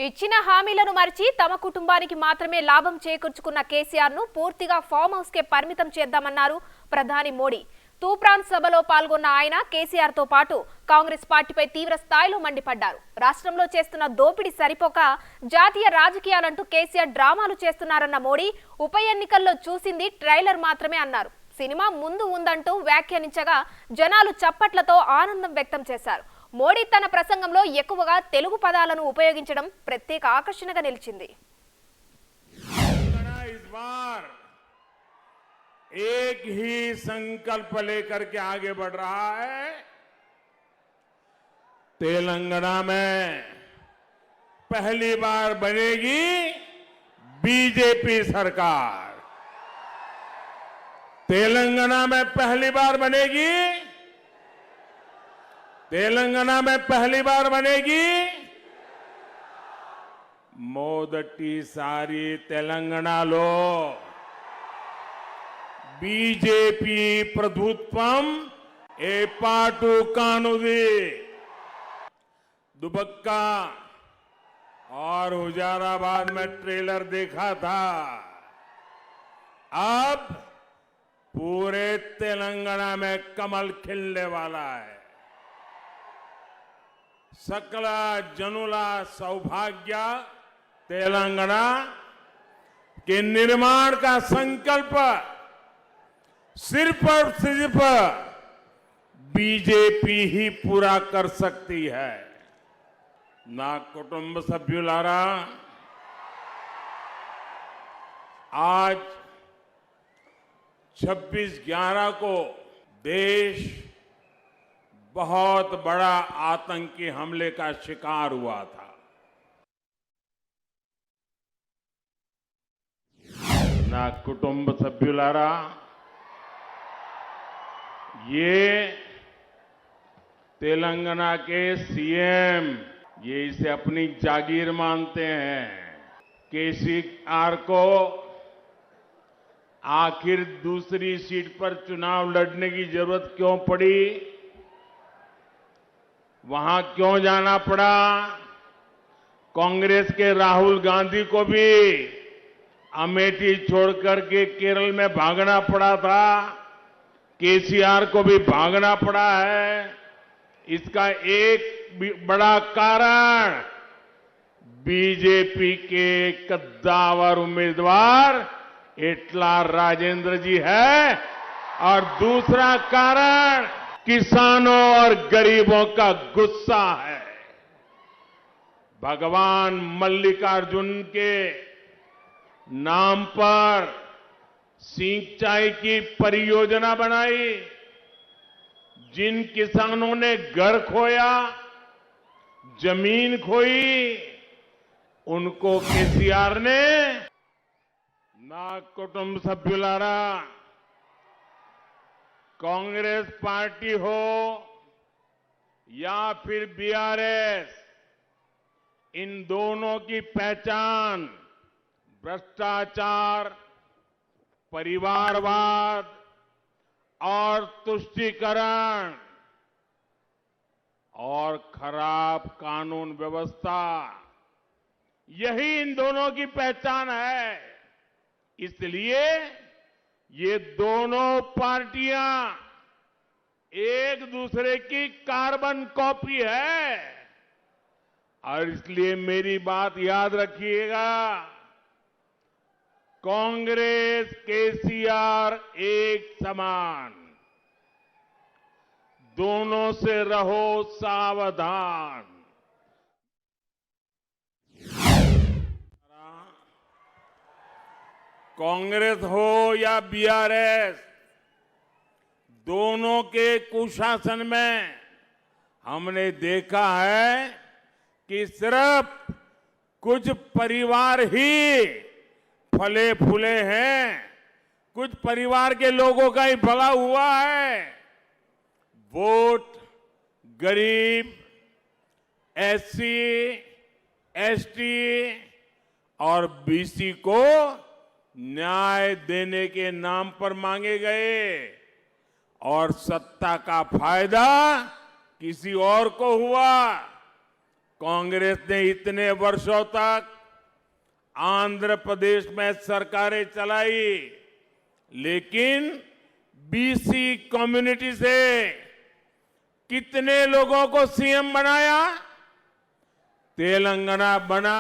ఇచ్చిన హామీలను మరిచి తమ కుటుంబానికి మాత్రమే లాభం చేకూర్చుకున్న కేసీఆర్ ను పూర్తిగా ఫామ్ హౌస్ కే పరిమితం చేద్దామన్నారు ప్రధాని మోడీ. తూప్రాన్ సభలో పాల్గొన్న ఆయన కేసీఆర్ తో పాటు కాంగ్రెస్ పార్టీపై తీవ్ర స్థాయిలో మండిపడ్డారు. రాష్ట్రంలో చేస్తున్న దోపిడీ సరిపోక జాతీయ రాజకీయాలంటూ కేసీఆర్ డ్రామాలు చేస్తున్నారన్న మోడీ ఉప ఎన్నికల్లో చూసింది ట్రైలర్ మాత్రమే అన్నారు. సినిమా ముందు ఉందంటూ వ్యాఖ్యానించగా జనాలు చప్పట్లతో ఆనందం వ్యక్తం చేశారు. మోడీ తన ప్రసంగంలో ఎక్కువగా తెలుగు పదాలను ఉపయోగించడం ప్రత్యేక ఆకర్షణగా నిలిచింది. एक ही संकल्प लेकर के आगे बढ़ रहा है। तेलंगाना में पहली बार बनेगी बीजेपी सरकार। तेलंगाना में पहली बार बनेगी मोदटी सारी तेलंगाना लो बीजेपी प्रभुत्वम ए पाटू कानुदी दुबक्का और हुजाराबाद में ट्रेलर देखा था। अब पूरे तेलंगाना में कमल खिलने वाला है। सकल जनुला सौभाग्य तेलंगाना के निर्माण का संकल्प सिर्फ और सिर्फ बीजेपी ही पूरा कर सकती है। ना कुटुंब सभ्युलारा, आज 26/11 को देश बहुत बड़ा आतंकी हमले का शिकार हुआ था। ना कुटुंब सभ्युलारा, ये तेलंगाना के सीएम ये इसे अपनी जागीर मानते हैं। केसीआर को आखिर दूसरी सीट पर चुनाव लड़ने की जरूरत क्यों पड़ी, वहां क्यों जाना पड़ा? कांग्रेस के राहुल गांधी को भी अमेठी छोड़कर के केरल में भागना पड़ा था, केसीआर को भी भागना पड़ा है। इसका एक बड़ा कारण बीजेपी के कद्दावर उम्मीदवार एटला राजेंद्र जी है और दूसरा कारण किसानों और गरीबों का गुस्सा है। भगवान मल्लिकार्जुन के नाम पर सिंचाई की परियोजना बनाई। जिन किसानों ने घर खोया, जमीन खोई, उनको केसीआर ने ना कुटुंब सभ्युलारा, कांग्रेस पार्टी हो या फिर बीआरएस, इन दोनों की पहचान भ्रष्टाचार, परिवारवाद और तुष्टीकरण और खराब कानून व्यवस्था, यही इन दोनों की पहचान है। इसलिए ये दोनों पार्टियां एक दूसरे की कार्बन कॉपी है और इसलिए मेरी बात याद रखिएगा, कांग्रेस केसीआर एक समान, दोनों से रहो सावधान। कांग्रेस हो या बीआरएस, दोनों के कुशासन में हमने देखा है कि सिर्फ कुछ परिवार ही फले फूले हैं, कुछ परिवार के लोगों का ही भला हुआ है। वोट गरीब, एससी, एसटी और बीसी को न्याय देने के नाम पर मांगे गए और सत्ता का फायदा किसी और को हुआ। कांग्रेस ने इतने वर्षों तक आंध्र प्रदेश में सरकारें चलाई, लेकिन बीसी कम्युनिटी से कितने लोगों को सीएम बनाया? तेलंगाना बना,